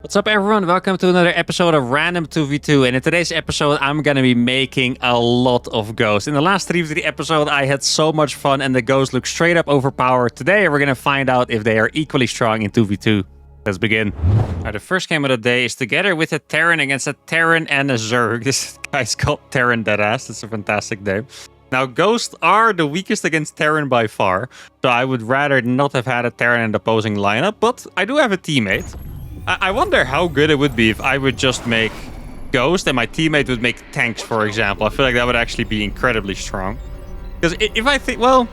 What's up everyone, welcome to another episode of Random 2v2, and in today's episode I'm gonna be making a lot of ghosts. In the last 3v3 episode I had so much fun and the ghosts look straight up overpowered. Today we're gonna find out if they are equally strong in 2v2. Let's begin. Alright, the first game of the day is together with a Terran against a Terran and a Zerg. This guy's called Terran Deadass, it's a fantastic name. Now, ghosts are the weakest against Terran by far, so I would rather not have had a Terran in the opposing lineup, but I do have a teammate. I wonder how good it would be if I would just make Ghost and my teammate would make tanks, for example. I feel like that would actually be incredibly strong. Because if I think, well,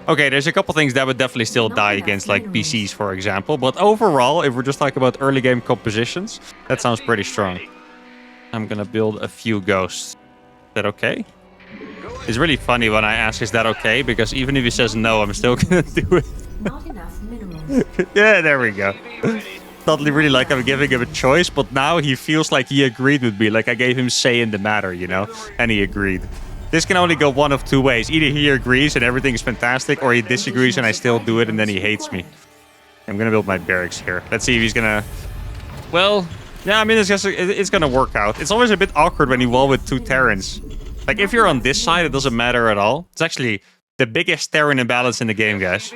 okay, there's a couple things that would definitely still die against, like PCs, for example. But overall, if we're just talking about early game compositions, that sounds pretty strong. I'm gonna build a few Ghosts. Is that okay? It's really funny when I ask, is that okay? Because even if he says no, I'm still gonna do it. Not enough minerals. Yeah, there we go. Totally really like I'm giving him a choice, but now he feels like he agreed with me, like I gave him say in the matter, you know, and he agreed. This can only go one of two ways. Either he agrees and everything is fantastic, or he disagrees and I still do it and then he hates me. I'm gonna build my barracks here. Let's see if he's gonna... Well, yeah, I mean, it's gonna work out. It's always a bit awkward when you wall with two Terrans. Like, if you're on this side, it doesn't matter at all. It's actually the biggest Terran imbalance in the game, guys.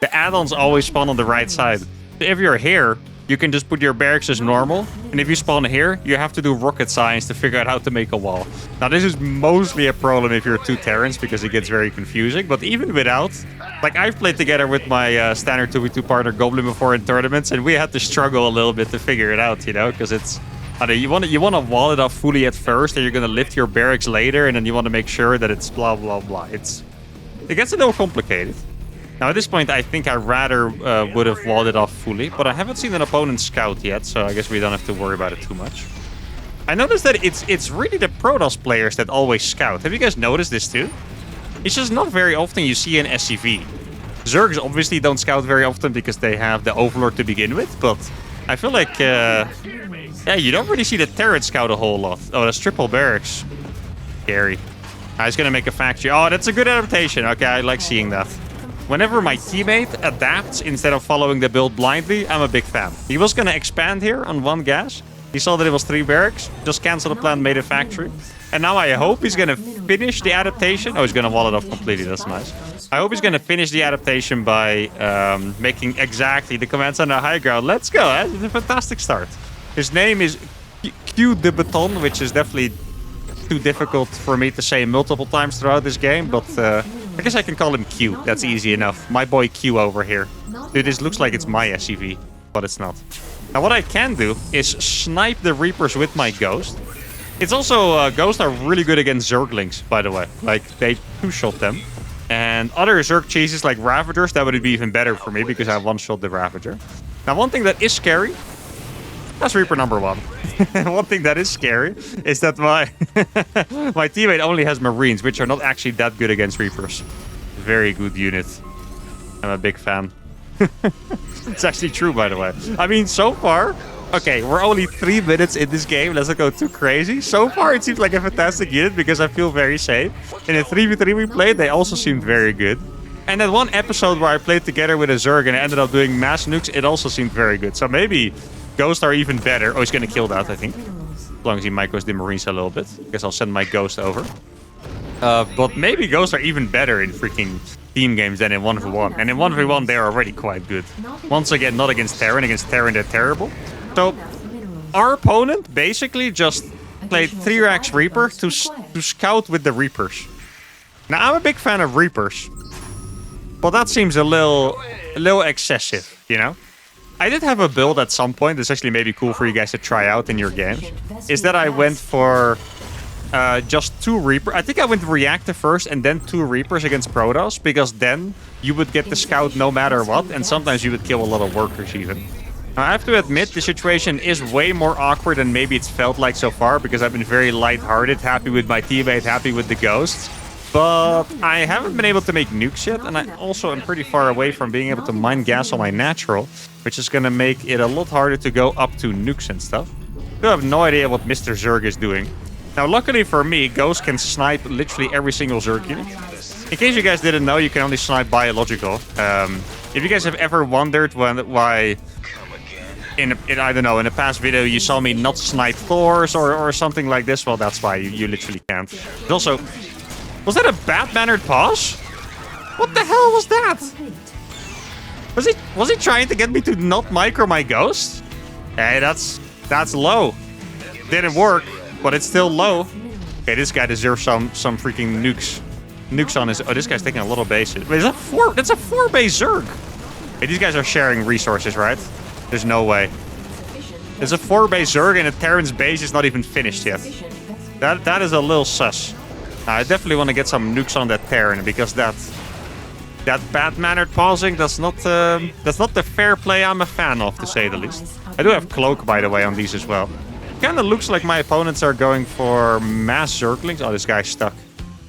The add-ons always spawn on the right side. If you're here, you can just put your barracks as normal, and if you spawn here, you have to do rocket science to figure out how to make a wall. Now, this is mostly a problem if you're two Terrans, because it gets very confusing, but even without, like, I've played together with my standard 2v2 partner Goblin before in tournaments, and we had to struggle a little bit to figure it out, you know, because it's... you want to wall it off fully at first, and you're going to lift your barracks later, and then you want to make sure that it's blah, blah, blah. It gets a little complicated. Now, at this point, I think I rather would have walled it off fully, but I haven't seen an opponent scout yet, so I guess we don't have to worry about it too much. I noticed that it's really the Protoss players that always scout. Have you guys noticed this too? It's just not very often you see an SCV. Zergs obviously don't scout very often because they have the Overlord to begin with, but I feel like, yeah, you don't really see the Terran scout a whole lot. Oh, that's triple barracks. Scary. I was gonna make a factory. Oh, that's a good adaptation. Okay, I like seeing that. Whenever my teammate adapts instead of following the build blindly, I'm a big fan. He was going to expand here on one gas. He saw that it was 3 barracks, just canceled the plan, made a factory. And now I hope he's going to finish the adaptation. Oh, he's going to wall it off completely. That's nice. I hope he's going to finish the adaptation by making exactly the commands on the high ground. Let's go. It's a fantastic start. His name is Q de Beton, which is definitely too difficult for me to say multiple times throughout this game, but I guess I can call him Q. That's easy enough. My boy Q over here. Dude, this looks like it's my SCV, but it's not. Now, what I can do is snipe the Reapers with my Ghost. It's also, Ghosts are really good against Zerglings, by the way. Like, they two-shot them. And other Zerg cheeses like Ravagers, that would be even better for me because I one-shot the Ravager. Now, one thing that is scary, that's Reaper number 1. One thing that is scary is that my my teammate only has Marines, which are not actually that good against Reapers. Very good unit. I'm a big fan. It's actually true, by the way. I mean, so far... Okay, we're only 3 minutes in this game. Let's not go too crazy. So far, it seems like a fantastic unit because I feel very safe. In the 3v3 we played, they also seemed very good. And that one episode where I played together with a Zerg and I ended up doing mass nukes, it also seemed very good. So maybe... Ghosts are even better. Oh, he's gonna kill that, I think. As long as he micros the Marines a little bit. I guess I'll send my Ghost over. But maybe Ghosts are even better in freaking team games than in 1v1. And in 1v1, they're already quite good. Once again, not against Terran. Against Terran, they're terrible. So, our opponent basically just played 3-Rax Reaper to scout with the Reapers. Now, I'm a big fan of Reapers. But that seems a little excessive, you know? I did have a build at some point, that's actually maybe cool for you guys to try out in your games, is that I went for just 2 Reapers. I think I went Reactor first and then 2 Reapers against Protoss, because then you would get the scout no matter what, and sometimes you would kill a lot of workers even. Now, I have to admit, the situation is way more awkward than maybe it's felt like so far, because I've been very lighthearted, happy with my teammate, happy with the Ghosts. But I haven't been able to make nukes yet, and I also am pretty far away from being able to mine gas on my natural, which is going to make it a lot harder to go up to nukes and stuff. I have no idea what Mr. Zerg is doing. Now, luckily for me, Ghost can snipe literally every single Zerg unit. In case you guys didn't know, you can only snipe biological. If you guys have ever wondered why I don't know, in a past video you saw me not snipe Thors or something like this. Well, that's why you literally can't. But also, was that a bad-mannered pause? What the hell was that? Was he trying to get me to not micro my ghost? Hey, that's low. Didn't work, but it's still low. Okay, this guy deserves some freaking nukes. Nukes on his... Oh, this guy's taking a lot of bases. Wait, that's a 4-base Zerg. Hey, these guys are sharing resources, right? There's no way. There's a 4-base Zerg and a Terran's base is not even finished yet. That is a little sus. I definitely want to get some nukes on that Terran because that bad-mannered pausing, that's not the fair play I'm a fan of, to say the least. I do have Cloak, by the way, on these as well. Kind of looks like my opponents are going for mass Zerglings. Oh, this guy's stuck.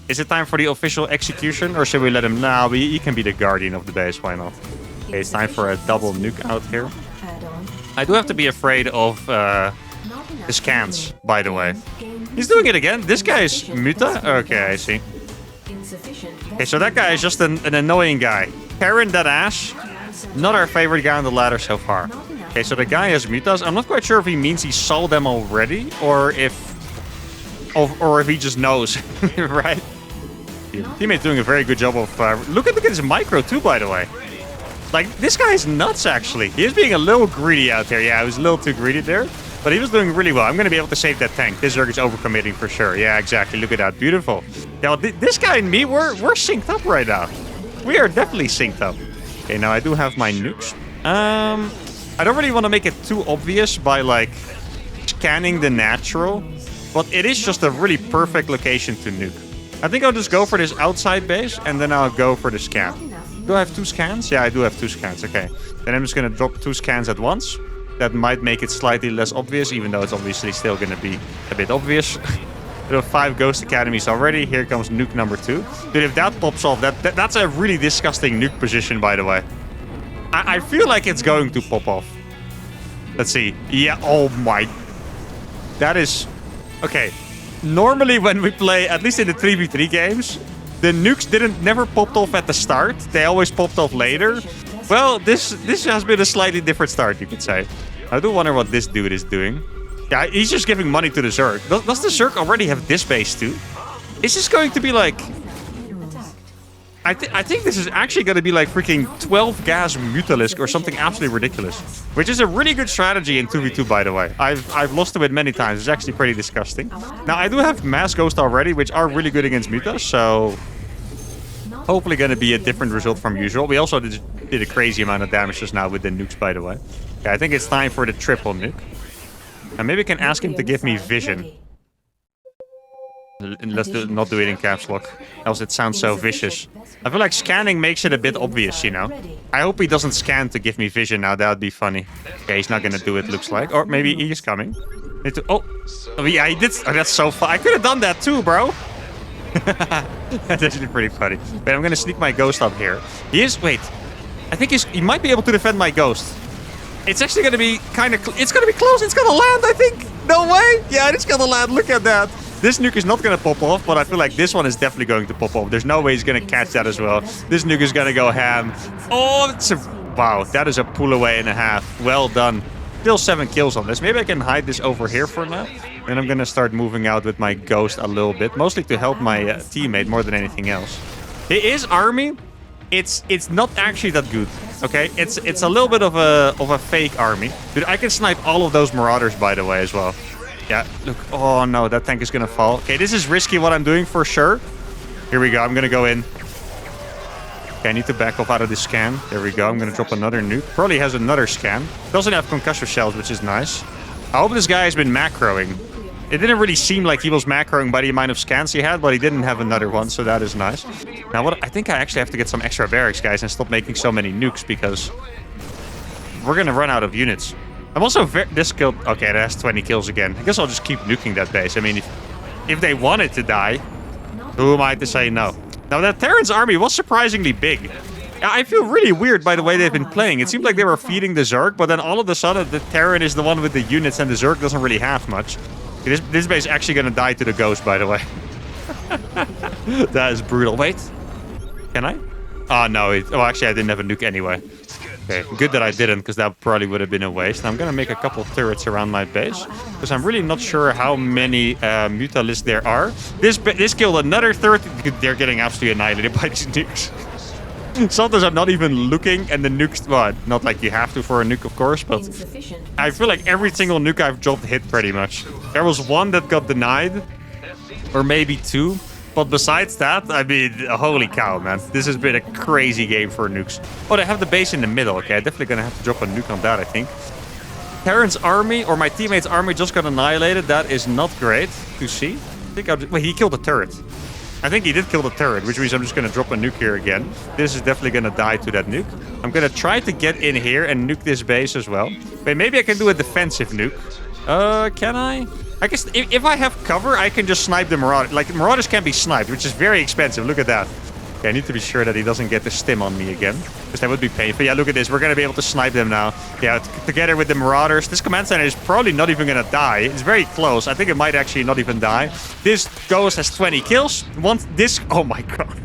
Is it time for the official execution, or should we let him? Nah, he can be the guardian of the base. Why not? Okay, it's time for a double nuke out here. I do have to be afraid of the scans, by the way. He's doing it again. This guy is Muta? Okay, I see. Okay, so that guy is just an annoying guy. Terran that ass. Not our favorite guy on the ladder so far. Okay, so the guy has mutas. I'm not quite sure if he means he saw them already or if he just knows, right? Teammate's doing a very good job of... Look at his micro too, by the way. Like, this guy is nuts, actually. He is being a little greedy out there. Yeah, he was a little too greedy there. But he was doing really well. I'm going to be able to save that tank. This Zerg is overcommitting for sure. Yeah, exactly. Look at that. Beautiful. Now, this guy and me, we're synced up right now. We are definitely synced up. Okay, now I do have my nukes. I don't really want to make it too obvious by, like, scanning the natural. But it is just a really perfect location to nuke. I think I'll just go for this outside base, and then I'll go for the scan. Do I have 2 scans? Yeah, I do have 2 scans. Okay. Then I'm just going to drop 2 scans at once. That might make it slightly less obvious, even though it's obviously still going to be a bit obvious. There are 5 Ghost Academies already. Here comes nuke number 2. Dude, if that pops off, that's a really disgusting nuke position, by the way. I feel like it's going to pop off. Let's see. Yeah, oh my... That is... Okay. Normally when we play, at least in the 3v3 games, the nukes never popped off at the start. They always popped off later. Well, this has been a slightly different start, you could say. I do wonder what this dude is doing. Yeah, he's just giving money to the Zerg. Does the Zerg already have this base too? Is this going to be like... I think this is actually going to be like freaking 12 gas Mutalisk or something absolutely ridiculous. Which is a really good strategy in 2v2, by the way. I've lost to it many times. It's actually pretty disgusting. Now, I do have Mass Ghost already, which are really good against Mutas, so... Hopefully going to be a different result from usual. We also did a crazy amount of damage just now with the nukes, by the way. Okay, I think it's time for the triple nuke. And maybe I can ask him to give me vision. And let's not do it in caps lock, else it sounds so vicious. I feel like scanning makes it a bit obvious, you know? I hope he doesn't scan to give me vision now, that would be funny. Okay, he's not gonna do it, looks like. Or maybe he is coming. Oh, yeah, he did. Oh, that's so fun. I could have done that too, bro. That's actually pretty funny. Wait, I'm gonna sneak my ghost up here. He is... Wait. I think he might be able to defend my ghost. It's actually gonna be kind of... It's gonna be close. It's gonna land, I think. No way. Yeah, it's gonna land. Look at that. This nuke is not going to pop off, but I feel like this one is definitely going to pop off. There's no way he's going to catch that as well. This nuke is going to go ham. Oh, it's a... Wow, that is a pull away and a half. Well done. Still 7 kills on this. Maybe I can hide this over here for now. And I'm going to start moving out with my ghost a little bit. Mostly to help my teammate more than anything else. His army, it's not actually that good. Okay, it's a little bit of a fake army. Dude, I can snipe all of those Marauders, by the way, as well. Yeah, look. Oh, no. That tank is going to fall. Okay, this is risky what I'm doing for sure. Here we go. I'm going to go in. Okay, I need to back off out of this scan. There we go. I'm going to drop another nuke. Probably has another scan. Doesn't have concussor shells, which is nice. I hope this guy has been macroing. It didn't really seem like he was macroing by the amount of scans he had, but he didn't have another one, so that is nice. Now, what I think I actually have to get some extra barracks, guys, and stop making so many nukes, because we're going to run out of units. I'm also this kill. Okay, that has 20 kills again. I guess I'll just keep nuking that base. I mean, if they wanted to die, who am I to say no? Now, that Terran's army was surprisingly big. I feel really weird by the way they've been playing. It seemed like they were feeding the Zerg, but then all of a sudden, the Terran is the one with the units, and the Zerg doesn't really have much. This base is actually going to die to the Ghost, by the way. That is brutal. Wait. Can I? Oh, no. Oh, actually, I didn't have a nuke anyway. Okay, good that I didn't, because that probably would have been a waste. I'm gonna make a couple turrets around my base, because I'm really not sure how many Mutalisks there are. This killed another third. They're getting absolutely annihilated by these nukes. Sometimes I'm not even looking, and the nukes... Well, not like you have to for a nuke, of course, but I feel like every single nuke I've dropped hit pretty much. There was one that got denied, or maybe two. But besides that, I mean, holy cow, man. This has been a crazy game for nukes. Oh, they have the base in the middle. Okay, I'm definitely going to have to drop a nuke on that, I think. Terran's army, or my teammate's army, just got annihilated. That is not great to see. I think wait, he killed the turret. I think he did kill the turret, which means I'm just going to drop a nuke here again. This is definitely going to die to that nuke. I'm going to try to get in here and nuke this base as well. Wait, maybe I can do a defensive nuke. Can I? I guess if I have cover, I can just snipe the Marauders. Like, Marauders can be sniped, which is very expensive. Look at that. Okay, I need to be sure that he doesn't get the stim on me again, because that would be painful. Yeah, look at this. We're going to be able to snipe them now. Yeah, together with the Marauders. This command center is probably not even going to die. It's very close. I think it might actually not even die. This ghost has 20 kills. Once this... Oh, my God.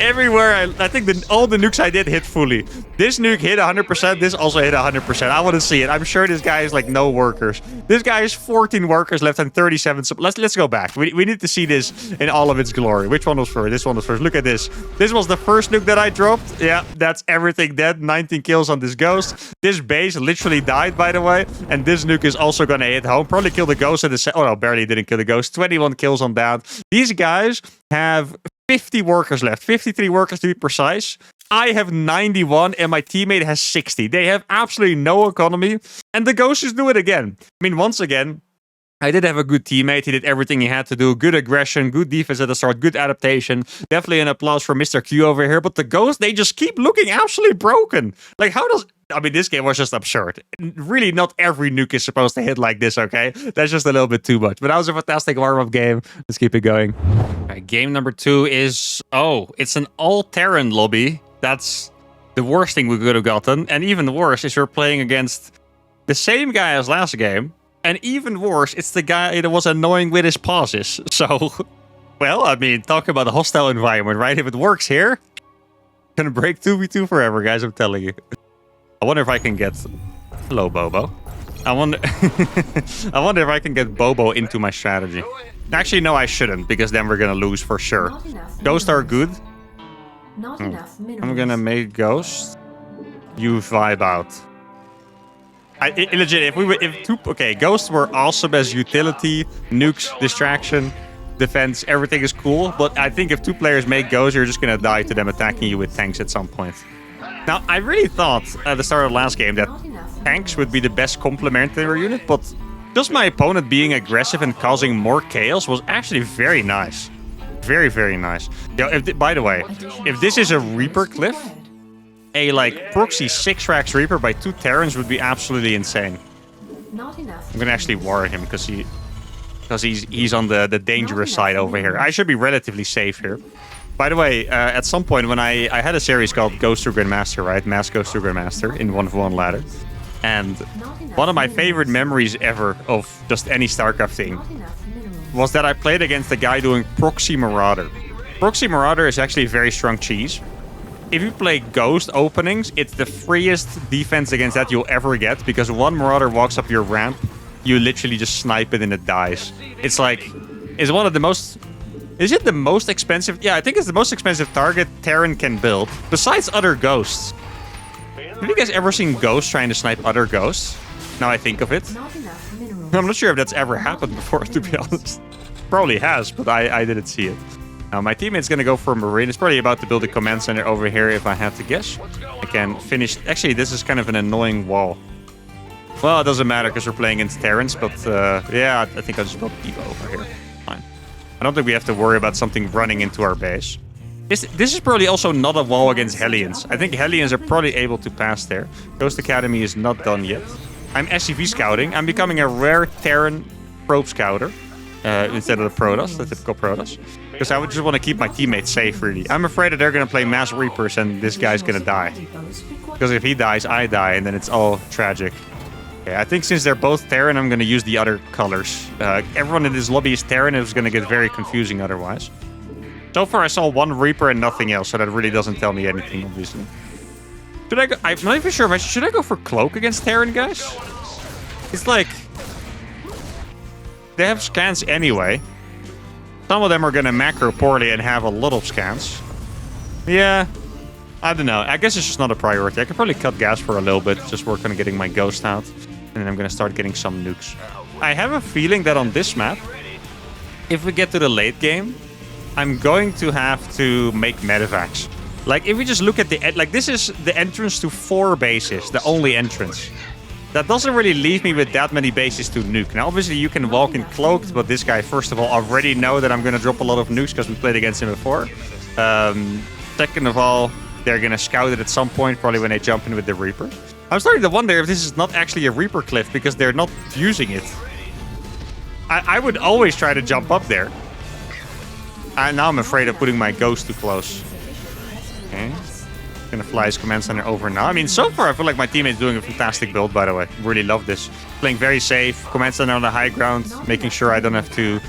Everywhere, I think all the nukes I did hit fully. This nuke hit 100%. This also hit 100%. I want to see it. I'm sure this guy is like no workers. This guy has 14 workers left and 37. So let's go back. We need to see this in all of its glory. Which one was first? This one was first. Look at this. This was the first nuke that I dropped. Yeah, that's everything dead. 19 kills on this ghost. This base literally died, by the way. And this nuke is also going to hit home. Probably kill the ghost at the... Oh, no, barely didn't kill the ghost. 21 kills on that. These guys have 50 workers left. 53 workers to be precise. I have 91 and my teammate has 60. They have absolutely no economy. And the ghost just do it again. I mean, once again, I did have a good teammate. He did everything he had to do. Good aggression, good defense at the start, good adaptation. Definitely an applause for Mr. Q over here. But the ghosts, they just keep looking absolutely broken. Like, how does... I mean, this game was just absurd. Really, not every nuke is supposed to hit like this, okay? That's just a little bit too much. But that was a fantastic warm-up game. Let's keep it going. All right, game number 2 is... Oh, it's an all-Terran lobby. That's the worst thing we could have gotten. And even worse is we're playing against the same guy as last game. And even worse, it's the guy that was annoying with his pauses. So, well, I mean, talk about a hostile environment, right? If it works here, gonna break 2v2 forever, guys, I'm telling you. I wonder if I can get... Hello, Bobo. I wonder if I can get Bobo into my strategy. Actually, no, I shouldn't, because then we're gonna lose for sure. Ghosts are good. Not enough minerals. I'm gonna make Ghost. You vibe out. Legit, okay, Ghosts were awesome as utility, nukes, distraction, defense, everything is cool. But I think if 2 players make Ghosts, you're just gonna die to them attacking you with tanks at some point. Now, I really thought at the start of the last game that tanks would be the best complementary unit, but just my opponent being aggressive and causing more chaos was actually very nice. Very, very nice. Yeah, by the way, if this is a Reaper cliff, a like proxy 6-rax Reaper by 2 Terrans would be absolutely insane. Not enough. I'm gonna actually warn him because he's on the dangerous side over here. I should be relatively safe here. By the way, at some point when I had a series called Ghost to Grandmaster, right? Mass Ghost to Grandmaster in 1v1 ladder. And one of my favorite memories ever of just any StarCraft thing was that I played against a guy doing Proxy Marauder. Proxy Marauder is actually very strong cheese. If you play Ghost openings, it's the freest defense against that you'll ever get, because one Marauder walks up your ramp, you literally just snipe it and it dies. It's like, it's one of the most... Is it the most expensive? Yeah, I think it's the most expensive target Terran can build, besides other ghosts. Have you guys ever seen ghosts trying to snipe other ghosts? Now I think of it. I'm not sure if that's ever happened before, to be honest. Probably has, but I didn't see it. Now my teammate's gonna go for a Marine. It's probably about to build a command center over here, if I had to guess. I can finish... Actually, this is kind of an annoying wall. Well, it doesn't matter because we're playing against Terrans, but yeah, I think I'll just build Evo over here. Fine. I don't think we have to worry about something running into our base. This is probably also not a wall against Hellions. I think Hellions are probably able to pass there. Ghost Academy is not done yet. I'm SCV scouting. I'm becoming a rare Terran probe scouter instead of the Protoss, the typical Protoss. Because I would just want to keep my teammates safe, really. I'm afraid that they're going to play Mass Reapers and this guy's going to die. Because if he dies, I die, and then it's all tragic. Okay, I think since they're both Terran, I'm going to use the other colors. Everyone in this lobby is Terran. It's going to get very confusing otherwise. So far, I saw one Reaper and nothing else, so that really doesn't tell me anything, obviously. Should I go? I'm not even sure. Should I go for Cloak against Terran, guys? It's like... They have scans anyway. Some of them are going to macro poorly and have a lot of scans. Yeah. I don't know. I guess it's just not a priority. I could probably cut gas for a little bit. Just work on getting my Ghost out. And then I'm going to start getting some nukes. I have a feeling that on this map, if we get to the late game, I'm going to have to make medevacs. Like, if we just look at the... Like, this is the entrance to 4 bases. The only entrance. That doesn't really leave me with that many bases to nuke. Now, obviously, you can walk in cloaked, but this guy, first of all, already know that I'm going to drop a lot of nukes because we played against him before. Second of all, they're going to scout it at some point, probably when they jump in with the Reaper. I'm starting to wonder if this is not actually a Reaper cliff because they're not using it. I would always try to jump up there. Now I'm afraid of putting my Ghost too close. Okay. Gonna fly his command center over now. I mean, so far I feel like my teammate's doing a fantastic build, by the way. Really love this. Playing very safe. Command center on the high ground. Making sure I don't have to,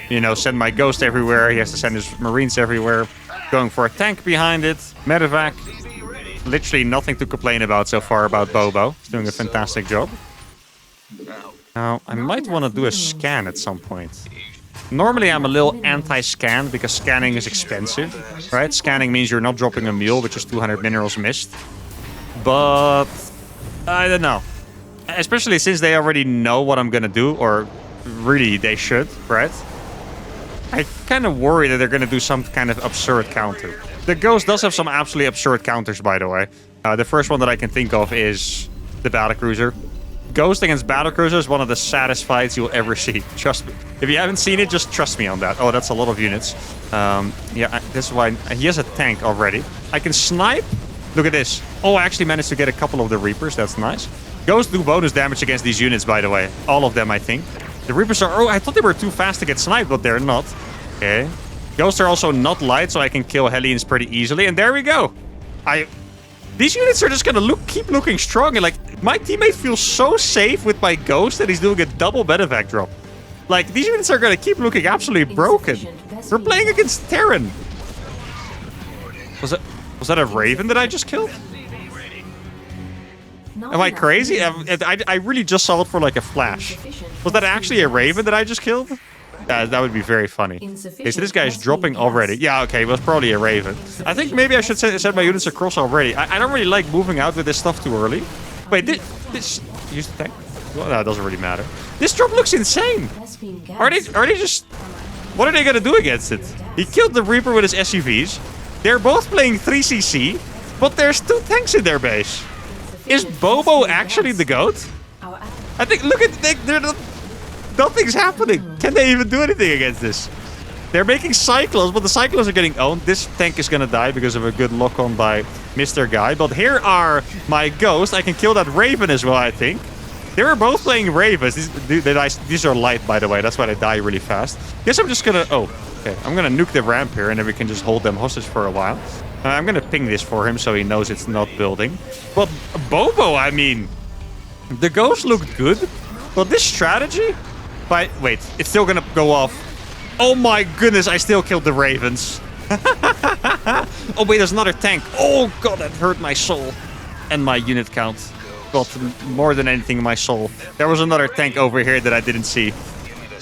you know, send my Ghost everywhere. He has to send his Marines everywhere. Going for a tank behind it. Medevac. Literally nothing to complain about so far about Bobo. He's doing a fantastic job. Now, I might want to do a scan at some point. Normally, I'm a little anti-scan because scanning is expensive, right? Scanning means you're not dropping a mule, which is 200 minerals missed. But I don't know. Especially since they already know what I'm going to do, or really they should, right? I kind of worry that they're going to do some kind of absurd counter. The Ghost does have some absolutely absurd counters, by the way. The first one that I can think of is the Battlecruiser. Ghost against Battlecruiser is one of the saddest fights you'll ever see. Trust me. If you haven't seen it, just trust me on that. Oh, that's a lot of units. Yeah, this is why... He has a tank already. I can snipe. Look at this. Oh, I actually managed to get a couple of the Reapers. That's nice. Ghosts do bonus damage against these units, by the way. All of them, I think. The Reapers are... Oh, I thought they were too fast to get sniped, but they're not. Okay. Ghosts are also not light, so I can kill Hellions pretty easily. And there we go. These units are just gonna keep looking strong. And like, my teammate feels so safe with my Ghost that he's doing a double medevac drop. Like, these units are gonna keep looking absolutely broken. We're playing against Terran. Was that a Raven that I just killed? Am I crazy? I really just saw it for like a flash. Was that actually a Raven that I just killed? That would be very funny. Okay, so this guy is dropping already. Yeah, okay, it was probably a Raven. I think maybe I should set my units across already. I don't really like moving out with this stuff too early. Wait, this use the tank? Well, no, it doesn't really matter. This drop looks insane. Are they just... What are they gonna do against it? He killed the Reaper with his SUVs. They're both playing 3CC, but there's 2 tanks in their base. Is Bobo actually the GOAT? I think, look at... They're not... Nothing's happening. Can they even do anything against this? They're making Cyclones, but the Cyclones are getting owned. This tank is gonna die because of a good lock-on by Mr. Guy. But here are my Ghosts. I can kill that Raven as well, I think. They were both playing Ravens. These are light, by the way. That's why they die really fast. Guess I'm just gonna... Oh, okay. I'm gonna nuke the ramp here, and then we can just hold them hostage for a while. I'm gonna ping this for him so he knows it's not building. But Bobo, I mean... The Ghosts looked good. But this strategy... Wait, it's still gonna go off. Oh my goodness, I still killed the Ravens. Oh wait, there's another tank. Oh god, that hurt my soul. And my unit count. Got more than anything in my soul. There was another tank over here that I didn't see.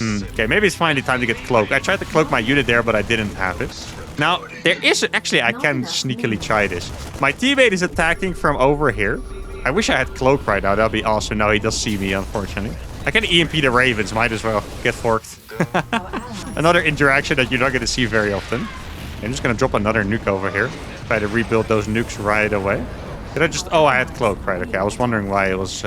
Okay, maybe it's finally time to get cloak. I tried to cloak my unit there, but I didn't have it. Now, there is... Actually, I can sneakily try this. My teammate is attacking from over here. I wish I had cloak right now. That'd be awesome. No, he does see me, unfortunately. I can EMP the Ravens. Might as well. Get forked. Another interaction that you're not going to see very often. I'm just going to drop another nuke over here. Try to rebuild those nukes right away. Did I just... Oh, I had cloak. Right, okay. I was wondering why it was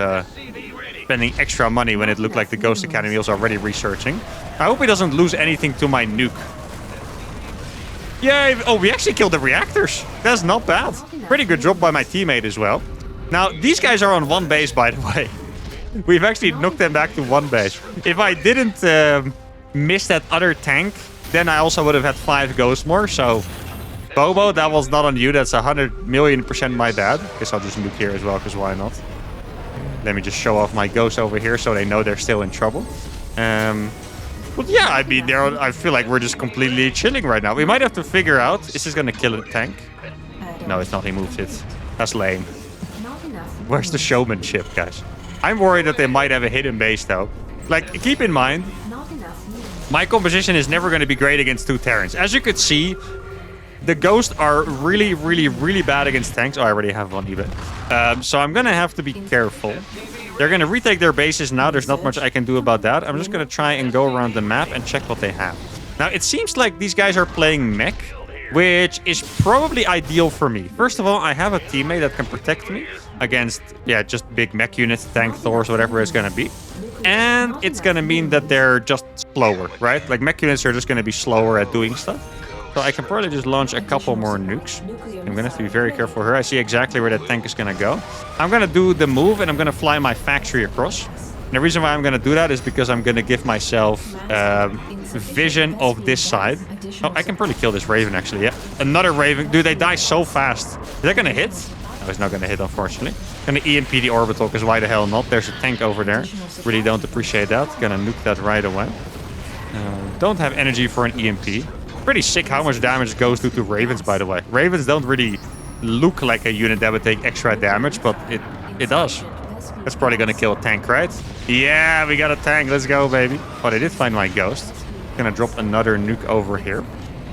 spending extra money when it looked like the Ghost Academy was already researching. I hope he doesn't lose anything to my nuke. Yay! Oh, we actually killed the reactors. That's not bad. Pretty good job by my teammate as well. Now, these guys are on 1 base, by the way. We've actually knocked them back to 1 base. If I didn't miss that other tank, then I also would have had 5 ghosts more. So, Bobo, that was not on you. That's 100,000,000% my bad. Guess I'll just nuke here as well, because why not? Let me just show off my ghosts over here so they know they're still in trouble. But yeah, I mean, I feel like we're just completely chilling right now. We might have to figure out, is this going to kill a tank? No, it's not. He moved it. That's lame. Not enough. Where's the showmanship, guys? I'm worried that they might have a hidden base, though. Like, keep in mind, Not enough. Minerals. my composition is never going to be great against 2 Terrans. As you could see, the ghosts are really, really, really bad against tanks. Oh, I already have one even. So I'm going to have to be careful. They're going to retake their bases now. There's not much I can do about that. I'm just going to try and go around the map and check what they have. Now, it seems like these guys are playing mech, which is probably ideal for me. First of all, I have a teammate that can protect me against, yeah, just big mech units, tank Thors, whatever it's going to be. And it's going to mean that they're just slower, right? Like, mech units are just going to be slower at doing stuff. So I can probably just launch a couple more nukes. I'm going to have to be very careful here. I see exactly where that tank is going to go. I'm going to do the move, and I'm going to fly my factory across. And the reason why I'm going to do that is because I'm going to give myself vision of this side. Oh, I can probably kill this Raven, actually. Yeah, another Raven. Dude, they die so fast. Is that going to hit? No, it's not going to hit, unfortunately. Going to EMP the orbital, because why the hell not? There's a tank over there. Really don't appreciate that. Going to nuke that right away. Don't have energy for an EMP. Pretty sick how much damage goes to Ravens, by the way. Ravens don't really look like a unit that would take extra damage, but it does. That's probably going to kill a tank, right? Yeah, we got a tank. Let's go, baby. Oh, they did find my ghost. Going to drop another nuke over here.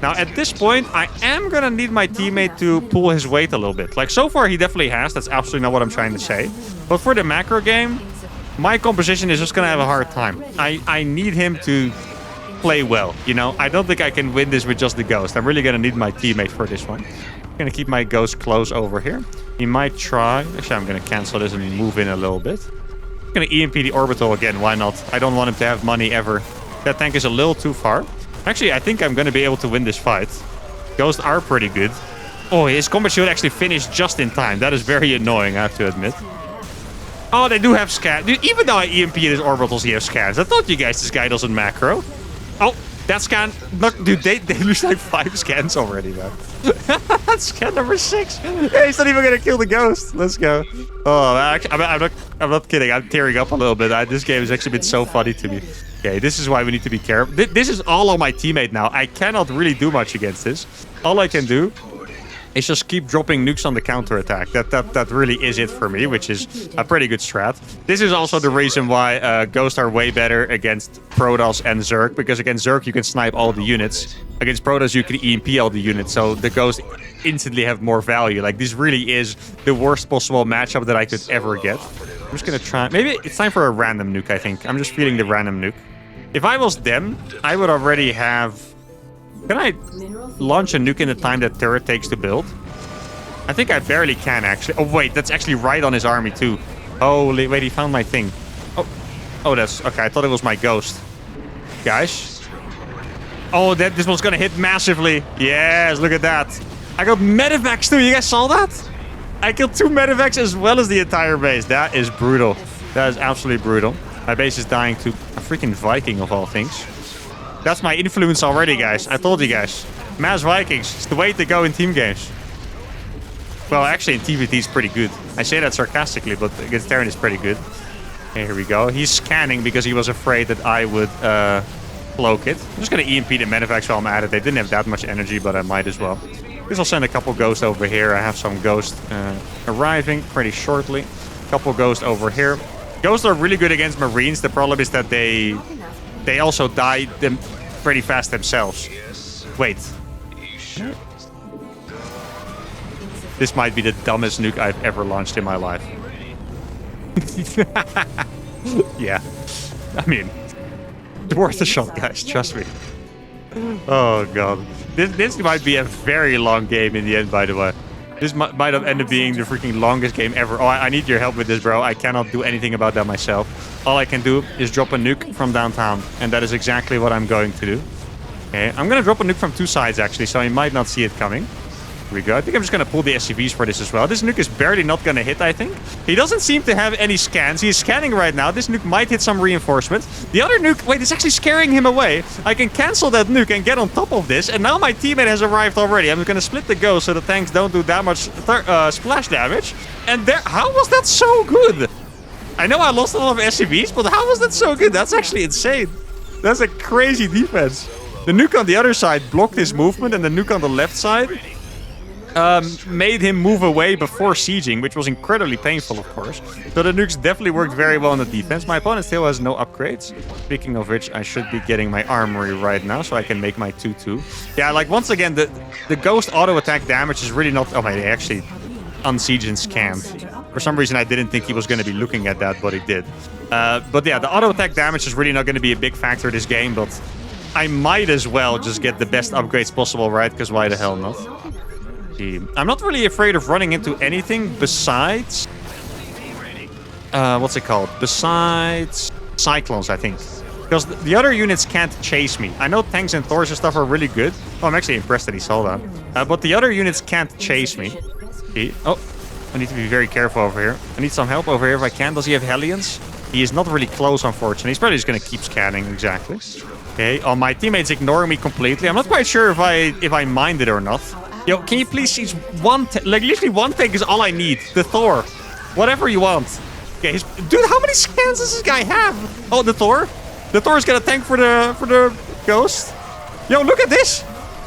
Now, at this point, I am going to need my teammate to pull his weight a little bit. Like, so far, he definitely has. That's absolutely not what I'm trying to say. But for the macro game, my composition is just going to have a hard time. I need him to play well, you know. I don't think I can win this with just the ghost. I'm really gonna need my teammate for this one. I'm gonna keep my ghost close over here. He might try. Actually, I'm gonna cancel this and move in a little bit. I'm gonna EMP the orbital again. Why not? I don't want him to have money ever. That tank is a little too far. Actually, I think I'm gonna be able to win this fight. Ghosts are pretty good. Oh, his combat shield actually finished just in time. That is very annoying, I have to admit. Oh, they do have scans. Dude, even though I EMP his orbitals, he has scans. I thought you guys, this guy doesn't macro. Oh, that scan. Look, dude, they lose like 5 scans already, man. Scan number 6. Hey, he's not even gonna kill the ghost. Let's go. Oh, I'm not kidding. I'm tearing up a little bit. This game has actually been so funny to me. Okay, this is why we need to be careful. This is all on my teammate now. I cannot really do much against this. All I can do is just keep dropping nukes on the counterattack. That really is it for me, which is a pretty good strat. This is also the reason why Ghosts are way better against Protoss and Zerg, because against Zerg you can snipe all the units. Against Protoss you can EMP all the units, so the Ghosts instantly have more value. Like, this really is the worst possible matchup that I could ever get. I'm just gonna try... Maybe it's time for a random nuke, I think. I'm just feeling the random nuke. If I was them, I would already have... Can I launch a nuke in the time that turret takes to build? I think I barely can, actually. Oh, wait, that's actually right on his army, too. Holy... Wait, he found my thing. Oh, that's... Okay, I thought it was my ghost. Guys. Oh, this one's gonna hit massively. Yes, look at that. I got medevacs, too. You guys saw that? I killed 2 medevacs as well as the entire base. That is brutal. That is absolutely brutal. My base is dying to a freaking Viking, of all things. That's my influence already, guys. I told you guys. Mass Vikings is the way to go in team games. Well, actually, in TVT is pretty good. I say that sarcastically, but against Terran is pretty good. Okay, here we go. He's scanning because he was afraid that I would cloak it. I'm just going to EMP the medevacs while I'm at it. They didn't have that much energy, but I might as well. Guess I'll send a couple ghosts over here. I have some ghosts arriving pretty shortly. Couple ghosts over here. Ghosts are really good against Marines. The problem is that they also die them pretty fast themselves. Wait. This might be the dumbest nuke I've ever launched in my life. Yeah. I mean, it's worth a shot, guys. Trust me. Oh, God. This might be a very long game in the end, by the way. This might have ended up being the freaking longest game ever. Oh, I need your help with this, bro. I cannot do anything about that myself. All I can do is drop a nuke from downtown. And that is exactly what I'm going to do. Okay, I'm going to drop a nuke from 2 sides, actually, so he might not see it coming. Here we go. I think I'm just going to pull the SCVs for this as well. This nuke is barely not going to hit, I think. He doesn't seem to have any scans. He's scanning right now. This nuke might hit some reinforcements. The other nuke... Wait, it's actually scaring him away. I can cancel that nuke and get on top of this. And now my teammate has arrived already. I'm going to split the ghost so the tanks don't do that much splash damage. And there... How was that so good? I know I lost a lot of SCVs, but how was that so good? That's actually insane. That's a crazy defense. The nuke on the other side blocked his movement, and the nuke on the left side made him move away before sieging, which was incredibly painful, of course. So the nukes definitely worked very well on the defense. My opponent still has no upgrades. Speaking of which, I should be getting my armory right now so I can make my 2-2. Yeah, like, once again, the ghost auto attack damage is really not... Oh, my, they actually unsieged and scanned. For some reason, I didn't think he was going to be looking at that, but he did. But yeah, the auto attack damage is really not going to be a big factor this game, but I might as well just get the best upgrades possible, right? Because why the hell not? I'm not really afraid of running into anything besides... what's it called? Besides Cyclones, I think. Because the other units can't chase me. I know tanks and Thors and stuff are really good. Oh, I'm actually impressed that he saw that. But the other units can't chase me. Oh, I need to be very careful over here. I need some help over here if I can. Does he have Hellions? He is not really close, unfortunately. He's probably just going to keep scanning, exactly. Okay, oh, my teammates ignoring me completely. I'm not quite sure if I mind it or not. Yo, can you please see one... Like, literally one tank is all I need. The Thor. Whatever you want. Okay, dude, how many scans does this guy have? Oh, the Thor? The Thor's got a tank for the Ghost. Yo, look at this.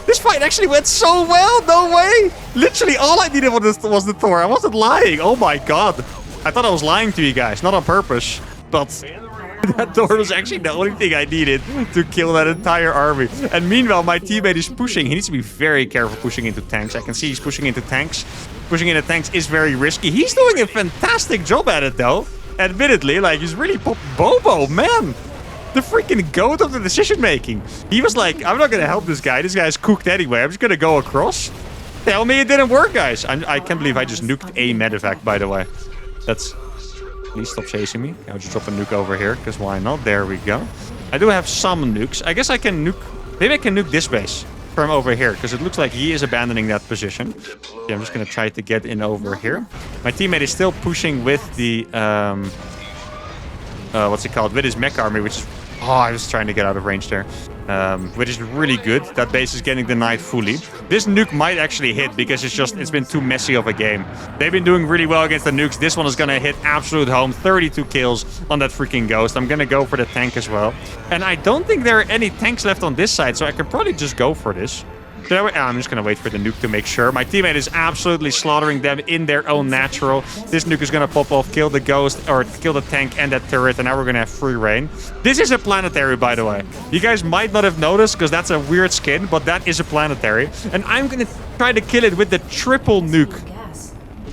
This fight actually went so well. No way. Literally, all I needed was the Thor. I wasn't lying. Oh, my God. I thought I was lying to you guys. Not on purpose. But... that Thor was actually the only thing I needed to kill that entire army. And meanwhile, my teammate is pushing. He needs to be very careful pushing into tanks. I can see he's pushing into tanks. Pushing into tanks is very risky. He's doing a fantastic job at it, though. Admittedly, like, he's really Bobo, man. The freaking goat of the decision-making. He was like, I'm not going to help this guy. This guy's cooked anyway. I'm just going to go across. Tell me it didn't work, guys. I can't believe I just nuked a medevac, by the way. That's... Please stop chasing me. I'll just drop a nuke over here, because why not? There we go. I do have some nukes. I guess I can nuke... Maybe I can nuke this base from over here, because it looks like he is abandoning that position. Yeah, I'm just going to try to get in over here. My teammate is still pushing with the... what's it called? With his mech army, which is... Oh, I was trying to get out of range there. Which is really good. That base is getting denied fully. This nuke might actually hit because it's been too messy of a game. They've been doing really well against the nukes. This one is going to hit absolute home. 32 kills on that freaking Ghost. I'm going to go for the tank as well. And I don't think there are any tanks left on this side, so I could probably just go for this. I'm just going to wait for the nuke to make sure. My teammate is absolutely slaughtering them in their own natural. This nuke is going to pop off, kill the Ghost, or kill the tank and that turret, and now we're going to have free reign. This is a planetary, by the way. You guys might not have noticed, because that's a weird skin, but that is a planetary. And I'm going to try to kill it with the triple nuke.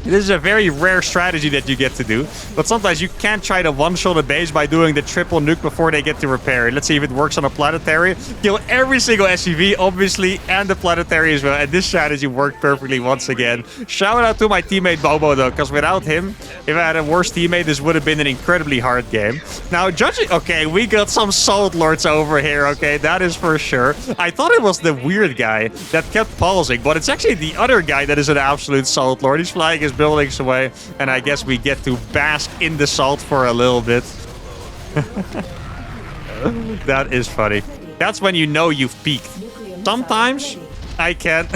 This is a very rare strategy that you get to do, but sometimes you can't try to one-shot a base by doing the triple nuke before they get to repair it. Let's see if it works on a planetary. Kill every single SUV, obviously, and the planetary as well. And this strategy worked perfectly once again. Shout out to my teammate Bobo, though, because without him, if I had a worse teammate, this would have been an incredibly hard game. Now, judging... Okay, we got some Salt Lords over here, okay? That is for sure. I thought it was the weird guy that kept pausing, but it's actually the other guy that is an absolute Salt Lord. He's flying his buildings away, and I guess we get to bask in the salt for a little bit. That is funny. That's when you know you've peaked. Sometimes I can...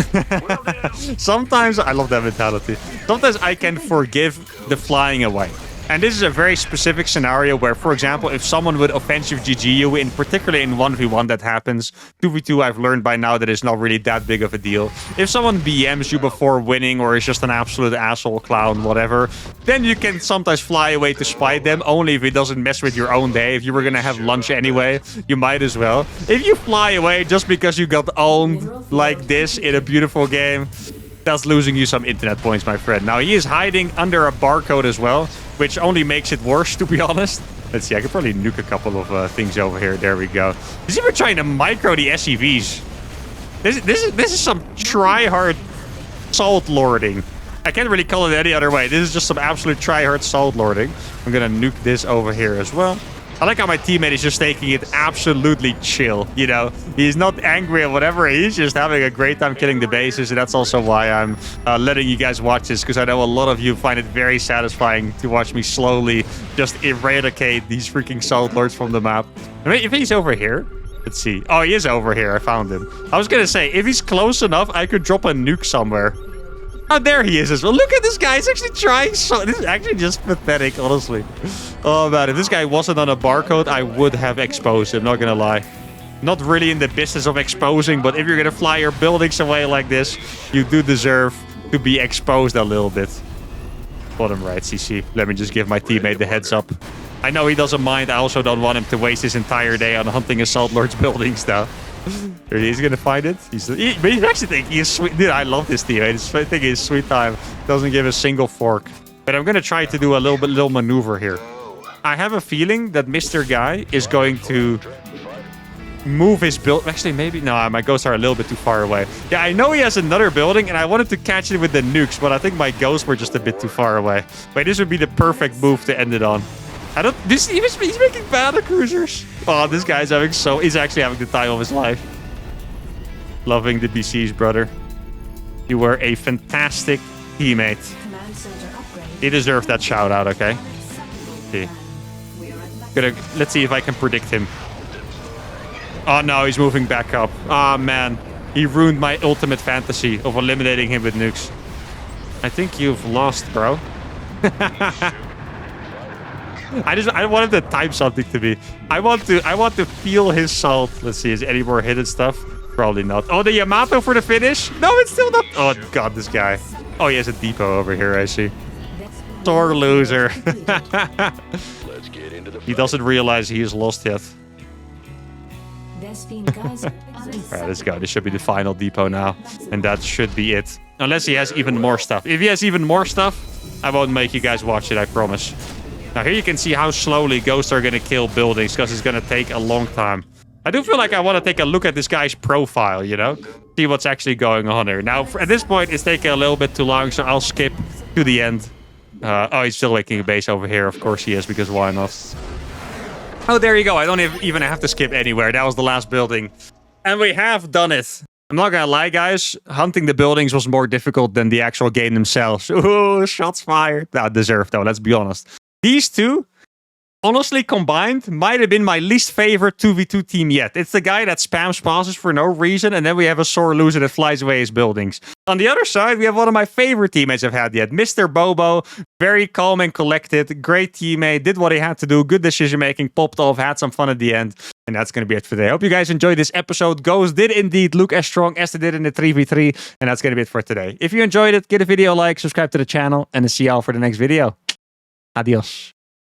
Sometimes... I love that mentality. Sometimes I can forgive the flying away. And this is a very specific scenario where, for example, if someone would offensive GG you, particularly in 1v1 that happens, 2v2 I've learned by now that it's not really that big of a deal. If someone BMs you before winning or is just an absolute asshole clown, whatever, then you can sometimes fly away to spite them, only if it doesn't mess with your own day. If you were going to have lunch anyway, you might as well. If you fly away just because you got owned like this in a beautiful game, that's losing you some internet points, my friend. Now, he is hiding under a barcode as well, which only makes it worse, to be honest. Let's see, I could probably nuke a couple of things over here. There we go. He's even trying to micro the SCVs. This is some try-hard salt lording. I can't really call it any other way. This is just some absolute try-hard salt lording. I'm gonna nuke this over here as well. I like how my teammate is just taking it absolutely chill, you know? He's not angry or whatever. He's just having a great time killing the bases, and that's also why I'm letting you guys watch this, because I know a lot of you find it very satisfying to watch me slowly just eradicate these freaking Salt Lords from the map. I mean, if he's over here... Let's see. Oh, he is over here. I found him. I was gonna say, if he's close enough, I could drop a nuke somewhere. Oh, there he is as well. Look at this guy. He's actually trying so... This is actually just pathetic, honestly. Oh, man. If this guy wasn't on a barcode, I would have exposed him. Not gonna lie. Not really in the business of exposing, but if you're gonna fly your buildings away like this, you do deserve to be exposed a little bit. Bottom right, CC. Let me just give my teammate the heads up. I know he doesn't mind. I also don't want him to waste his entire day on hunting Assault Lord's buildings now. He's gonna find it. He's actually thinking he's sweet. Dude, I love this teammate. I think he's sweet time. Doesn't give a single fork. But I'm gonna try to do a little maneuver here. I have a feeling that Mr. Guy is going to move his build. Actually, maybe no. My ghosts are a little bit too far away. Yeah, I know he has another building, and I wanted to catch it with the nukes, but I think my ghosts were just a bit too far away. But this would be the perfect move to end it on. I don't. He's making battle cruisers. Oh, this guy's having he's actually having the time of his life. Loving the BCs, brother. You were a fantastic teammate. He deserved that shout out. Okay. Let's see if I can predict him. Oh no, he's moving back up. Oh man, he ruined my ultimate fantasy of eliminating him with nukes. I think you've lost, bro. I want him to type something to me. I want to feel his salt. Let's see, is any more hidden stuff? Probably not. Oh, the Yamato for the finish? No, it's still not. Oh god, this guy. Oh, he has a depot over here, I see. Sore loser. He doesn't realize he is lost yet. Alright, let's go. This should be the final depot now. And that should be it. Unless he has even more stuff. If he has even more stuff, I won't make you guys watch it, I promise. Now here you can see how slowly ghosts are going to kill buildings, because it's going to take a long time. I do feel like I want to take a look at this guy's profile, you know? See what's actually going on here. Now, at this point, it's taking a little bit too long, so I'll skip to the end. Oh, he's still making a base over here. Of course he is, because why not? Oh, there you go. I don't even have to skip anywhere. That was the last building. And we have done it. I'm not gonna lie, guys. Hunting the buildings was more difficult than the actual game themselves. Ooh, shots fired. That deserved, though. Let's be honest. These two, honestly combined, might have been my least favorite 2v2 team yet. It's the guy that spams passes for no reason, and then we have a sore loser that flies away his buildings. On the other side, we have one of my favorite teammates I've had yet, Mr. Bobo. Very calm and collected, great teammate, did what he had to do, good decision making, popped off, had some fun at the end. And that's going to be it for today. I hope you guys enjoyed this episode. Ghosts did indeed look as strong as they did in the 3v3. And that's going to be it for today. If you enjoyed it, give the video a like, subscribe to the channel, and I'll see y'all for the next video. Adios.